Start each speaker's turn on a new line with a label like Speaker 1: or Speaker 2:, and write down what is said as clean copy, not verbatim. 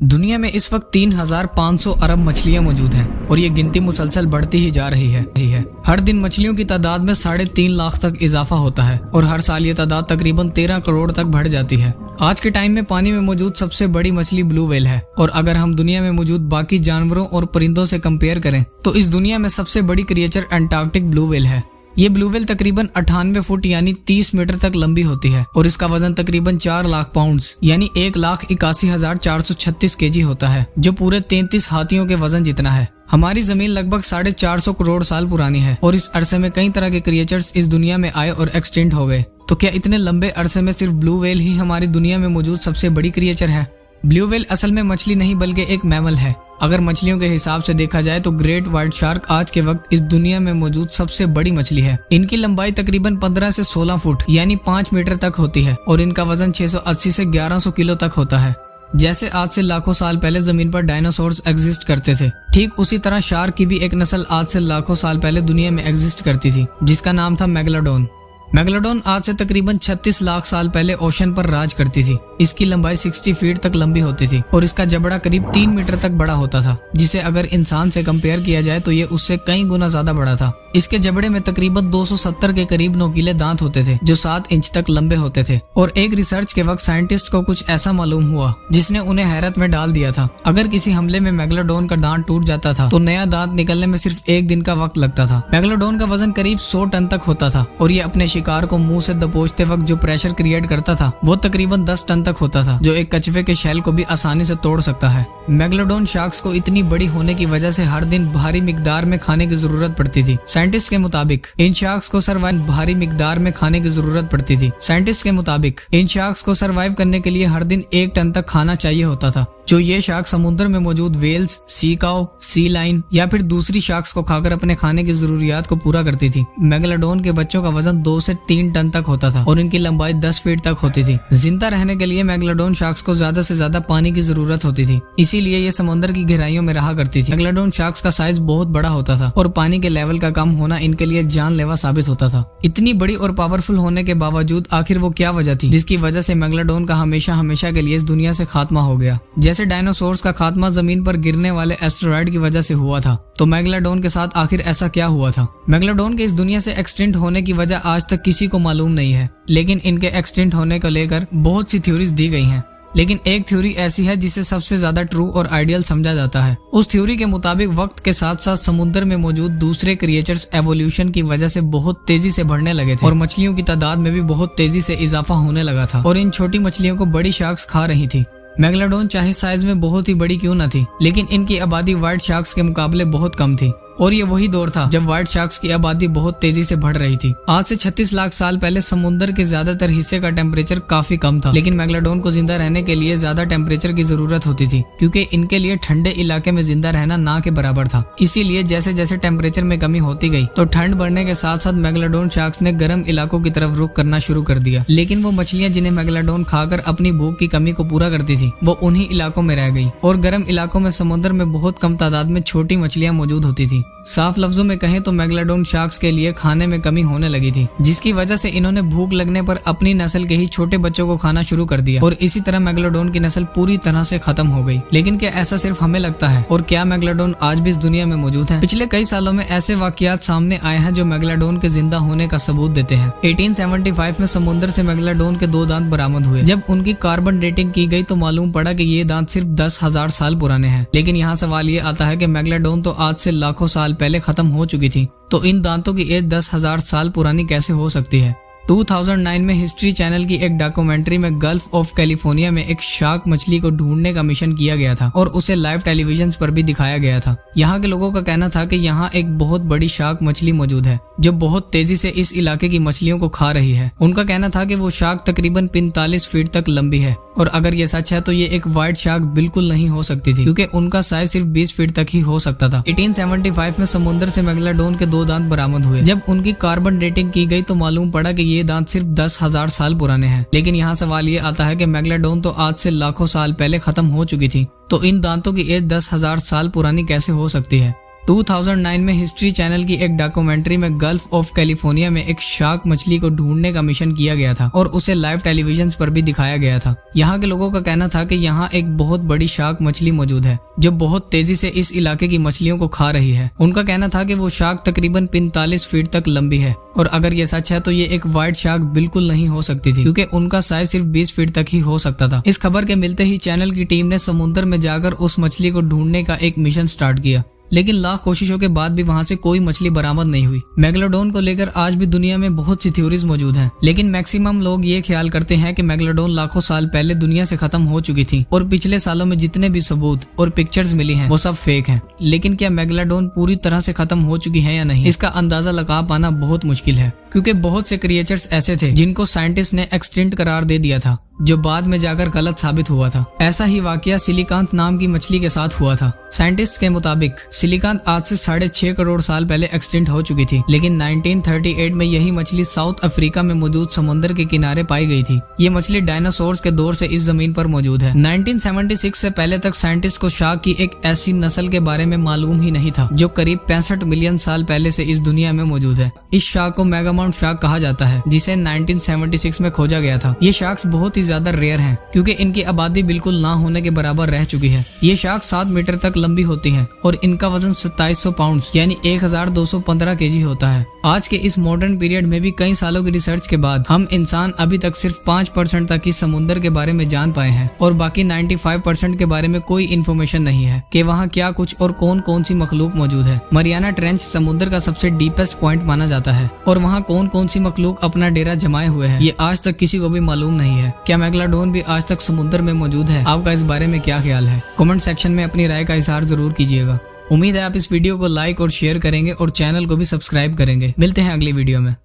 Speaker 1: दुनिया में इस वक्त 3,500 अरब मछलियां मौजूद हैं और ये गिनती मुसलसल बढ़ती ही जा रही है। हर दिन मछलियों की तादाद में 3.5 लाख तक इजाफा होता है और हर साल ये तादाद तकरीबन 13 करोड़ तक बढ़ जाती है। आज के टाइम में पानी में मौजूद सबसे बड़ी मछली ब्लू व्हेल है और अगर हम दुनिया में मौजूद बाकी जानवरों और परिंदों से कंपेयर करें तो इस दुनिया में सबसे बड़ी क्रिएचर अंटार्कटिक ब्लू व्हेल है। ये ब्लू व्हेल तकरीबन 98 फुट यानी 30 मीटर तक लंबी होती है और इसका वजन तकरीबन 4 लाख पाउंड्स यानी 1,81,436 केजी होता है, जो पूरे 33 हाथियों के वजन जितना है। हमारी जमीन लगभग 450 करोड़ साल पुरानी है और इस अरसे में कई तरह के क्रिएचर्स इस दुनिया में आए और एक्सटिंक्ट हो गए। तो क्या इतने लंबे अरसे में सिर्फ ब्लू व्हेल ही हमारी दुनिया में मौजूद सबसे बड़ी क्रिएचर है? ब्लू व्हेल असल में मछली नहीं बल्कि एक मैमल है। अगर मछलियों के हिसाब से देखा जाए तो ग्रेट व्हाइट शार्क आज के वक्त इस दुनिया में मौजूद सबसे बड़ी मछली है। इनकी लंबाई तकरीबन 15 से 16 फुट यानी 5 मीटर तक होती है और इनका वजन 680 से 1100 किलो तक होता है। जैसे आज से लाखों साल पहले जमीन पर डायनासोर्स एग्जिस्ट करते थे, ठीक उसी तरह शार्क की भी एक नस्ल आज से लाखों साल पहले दुनिया में एग्जिस्ट करती थी, जिसका नाम था मेगलोडोन। मेगलोडोन आज से तकरीबन 36 लाख साल पहले ओशन पर राज करती थी। इसकी लंबाई 60 फीट तक लंबी होती थी और इसका जबड़ा करीब 3 मीटर तक बड़ा होता था, जिसे अगर इंसान से कंपेयर किया जाए तो ये उससे कई गुना ज्यादा बड़ा था। इसके जबड़े में तकरीबन 270 के करीब नोकीले दांत होते थे जो 7 इंच तक लंबे होते थे और एक रिसर्च के वक्त साइंटिस्ट को कुछ ऐसा मालूम हुआ जिसने उन्हें हैरत में डाल दिया था। अगर किसी हमले में मेगलोडोन का दांत टूट जाता था तो नया दांत निकलने में सिर्फ 1 दिन का वक्त लगता था। मेगलोडोन का वजन करीब 100 टन तक होता था और ये अपने शिकार को मुंह से दबोचते वक्त जो प्रेशर क्रिएट करता था वो तकरीबन 10 टन तक होता था, जो एक कछुए के शेल को भी आसानी से तोड़ सकता है। मेगलोडोन शार्क्स को इतनी बड़ी होने की वजह से हर दिन भारी मिकदार में खाने की जरूरत पड़ती थी। साइंटिस्ट के मुताबिक इन शार्क्स को सर्वाइव भारी मिकदार में खाने की जरूरत पड़ती थी। साइंटिस्ट के मुताबिक इन शार्क्स को सर्वाइव करने के लिए हर दिन 1 टन तक खाना चाहिए होता था, जो ये शार्क समुद्र में मौजूद वेल्स, सी काउ, सी लाइन या फिर दूसरी शार्क्स को खाकर अपने खाने की जरूरियात को पूरा करती थी। मेगलोडोन के बच्चों का वजन 2 से 3 टन तक होता था और इनकी लंबाई 10 फीट तक होती थी। जिंदा रहने के लिए मेगलोडोन शार्क्स को ज्यादा से ज्यादा पानी की जरूरत होती थी, इसीलिए ये समुद्र की गहराइयों में रहा करती थी। मेगलोडोन शार्क्स का साइज बहुत बड़ा होता था और पानी के लेवल का कम होना इनके लिए जानलेवा साबित होता था। इतनी बड़ी और पावरफुल होने के बावजूद आखिर वो क्या वजह थी जिसकी वजह से मेगलोडोन का हमेशा हमेशा के लिए इस दुनिया से खात्मा हो गया? जैसे डायनासोर्स का खात्मा जमीन पर गिरने वाले एस्टेरॉयड की वजह से हुआ था, तो मेगलोडोन के साथ आखिर ऐसा क्या हुआ था? मेगलोडोन के इस दुनिया से एक्सटिंक्ट होने की वजह आज तक किसी को मालूम नहीं है, लेकिन इनके एक्सटिंक्ट होने को लेकर बहुत सी थ्योरीज दी गई हैं। लेकिन एक थ्योरी ऐसी है जिसे सबसे ज्यादा ट्रू और आइडियल समझा जाता है। उस थ्योरी के मुताबिक वक्त के साथ साथ समुद्र में मौजूद दूसरे क्रिएचर्स एवोल्यूशन की वजह से बहुत तेजी से बढ़ने लगे थे और मछलियों की तादाद में भी बहुत तेजी से इजाफा होने लगा था और इन छोटी मछलियों को बड़ी शार्क्स खा रही थी। मेगलोडोन चाहे साइज में बहुत ही बड़ी क्यों न थी, लेकिन इनकी आबादी व्हाइट शार्क्स के मुकाबले बहुत कम थी और ये वही दौर था जब व्हाइट शार्क्स की आबादी बहुत तेजी से बढ़ रही थी। आज से 36 लाख साल पहले समुद्र के ज्यादातर हिस्से का टेम्परेचर काफी कम था, लेकिन मेगलोडोन को जिंदा रहने के लिए ज्यादा टेम्परेचर की जरूरत होती थी क्योंकि इनके लिए ठंडे इलाके में जिंदा रहना ना के बराबर था। इसीलिए जैसे जैसे टेम्परेचर में कमी होती गई तो ठंड बढ़ने के साथ साथ मेगलोडोन शार्क्स ने गर्म इलाकों की तरफ रुख करना शुरू कर दिया। लेकिन वो मछलियां जिन्हें मेगलोडोन खाकर अपनी भूख की कमी को पूरा करती थी वो उन्हीं इलाकों में रह गई और गर्म इलाकों में समुद्र में बहुत कम तादाद में छोटी मछलियां मौजूद होती थी। साफ लफ्जों में कहें तो मेगलोडोन शार्क्स के लिए खाने में कमी होने लगी थी, जिसकी वजह से इन्होंने भूख लगने पर अपनी नस्ल के ही छोटे बच्चों को खाना शुरू कर दिया और इसी तरह मेगलोडोन की नस्ल पूरी तरह से खत्म हो गई। लेकिन क्या ऐसा सिर्फ हमें लगता है और क्या मेगलोडोन आज भी इस दुनिया में मौजूद है? पिछले कई सालों में ऐसे वाकयात सामने आए हैं जो मेगलोडोन के जिंदा होने का सबूत देते हैं। 1875 में समुद्र से मेगलोडोन के 2 दांत बरामद हुए। जब उनकी कार्बन डेटिंग की गई तो मालूम पड़ा कि ये दांत सिर्फ 10,000 साल पुराने हैं। लेकिन यहाँ सवाल ये आता है कि मेगलोडोन तो आज से लाखों साल पहले खत्म हो चुकी थी, तो इन दांतों की एज 10,000 साल पुरानी कैसे हो सकती है? 2009 में हिस्ट्री चैनल की एक डॉक्यूमेंट्री में गल्फ ऑफ कैलिफोर्निया में एक शार्क मछली को ढूंढने का मिशन किया गया था और उसे लाइव टेलीविजन पर भी दिखाया गया था। यहाँ के लोगों का कहना था कि यहाँ एक बहुत बड़ी शार्क मछली मौजूद है जो बहुत तेजी से इस इलाके की मछलियों को खा रही है। उनका कहना था कि वो शार्क तकरीबन 45 फीट तक लंबी है और अगर ये सच है तो ये एक व्हाइट शार्क बिल्कुल नहीं हो सकती थी क्योंकि उनका साइज सिर्फ 20 फीट तक ही हो सकता था। 1875 में समुद्र से मेगलोडोन के 2 दांत बरामद हुए। जब उनकी कार्बन डेटिंग की गई तो मालूम पड़ा कि ये दांत सिर्फ 10,000 साल पुराने हैं। लेकिन यहाँ सवाल ये आता है कि मेगलोडोन तो आज से लाखों साल पहले खत्म हो चुकी थी, तो इन दांतों की एज 10,000 साल पुरानी कैसे हो सकती है? 2009 में हिस्ट्री चैनल की एक डॉक्यूमेंट्री में गल्फ ऑफ कैलिफोर्निया में एक शार्क मछली को ढूंढने का मिशन किया गया था और उसे लाइव टेलीविजन पर भी दिखाया गया था। यहाँ के लोगों का कहना था कि यहाँ एक बहुत बड़ी शार्क मछली मौजूद है जो बहुत तेजी से इस इलाके की मछलियों को खा रही है। उनका कहना था कि वो शार्क तकरीबन 45 फीट तक लंबी है और अगर ये सच है तो ये एक व्हाइट शार्क बिल्कुल नहीं हो सकती थी क्योंकि उनका साइज सिर्फ 20 फीट तक ही हो सकता था। इस खबर के मिलते ही चैनल की टीम ने समुद्र में जाकर उस मछली को ढूंढने का एक मिशन स्टार्ट किया, लेकिन लाख कोशिशों के बाद भी वहां से कोई मछली बरामद नहीं हुई। मेगालोडोन को लेकर आज भी दुनिया में बहुत सी थ्योरीज मौजूद हैं, लेकिन मैक्सिमम लोग ये ख्याल करते हैं कि मेगालोडोन लाखों साल पहले दुनिया से खत्म हो चुकी थी और पिछले सालों में जितने भी सबूत और पिक्चर्स मिली हैं वो सब फेक हैं। लेकिन क्या मेगालोडोन पूरी तरह से खत्म हो चुकी है या नहीं, इसका अंदाजा लगा पाना बहुत मुश्किल है क्योंकि बहुत से क्रिएचर्स ऐसे थे जिनको साइंटिस्ट ने एक्सटिंक्ट करार दे दिया था जो बाद में जाकर गलत साबित हुआ था। ऐसा ही वाकया सिलिकांत नाम की मछली के साथ हुआ था। साइंटिस्ट के मुताबिक सिलिकांत आज से 6.5 करोड़ साल पहले एक्सटिंक्ट हो चुकी थी, लेकिन 1938 में यही मछली साउथ अफ्रीका में मौजूद समुद्र के किनारे पाई गई थी। ये मछली डायनासोर्स के दौर से इस जमीन पर मौजूद है। 1976 से पहले तक साइंटिस्ट को शार्क की एक ऐसी नस्ल के बारे में मालूम ही नहीं था जो करीब 65 मिलियन साल पहले से इस दुनिया में मौजूद है। इस शार्क को मेगामाउंट शार्क कहा जाता है जिसे 1976 में खोजा गया था। ये शार्क्स बहुत ही ज्यादा रेयर हैं क्योंकि इनकी आबादी बिल्कुल ना होने के बराबर रह चुकी है। ये शार्क 7 मीटर तक लंबी होती हैं और इनका वजन 2700 पाउंड यानी 1215 केजी होता है। आज के इस मॉडर्न पीरियड में भी कई सालों की रिसर्च के बाद हम इंसान अभी तक सिर्फ 5% तक ही समुद्र के बारे में जान पाए हैं और बाकी 95% के बारे में कोई इन्फॉर्मेशन नहीं है कि वहाँ क्या कुछ और कौन कौन सी मखलूक मौजूद है। मरियाना ट्रेंच समुद्र का सबसे डीपेस्ट पॉइंट माना जाता है और वहाँ कौन कौन सी मखलूक अपना डेरा जमाए हुए है ये आज तक किसी को भी मालूम नहीं है। क्या मेगालोडोन भी आज तक समुद्र में मौजूद है? आपका इस बारे में क्या ख्याल है? कमेंट सेक्शन में अपनी राय का इजहार जरूर कीजिएगा। उम्मीद है आप इस वीडियो को लाइक और शेयर करेंगे और चैनल को भी सब्सक्राइब करेंगे। मिलते हैं अगली वीडियो में।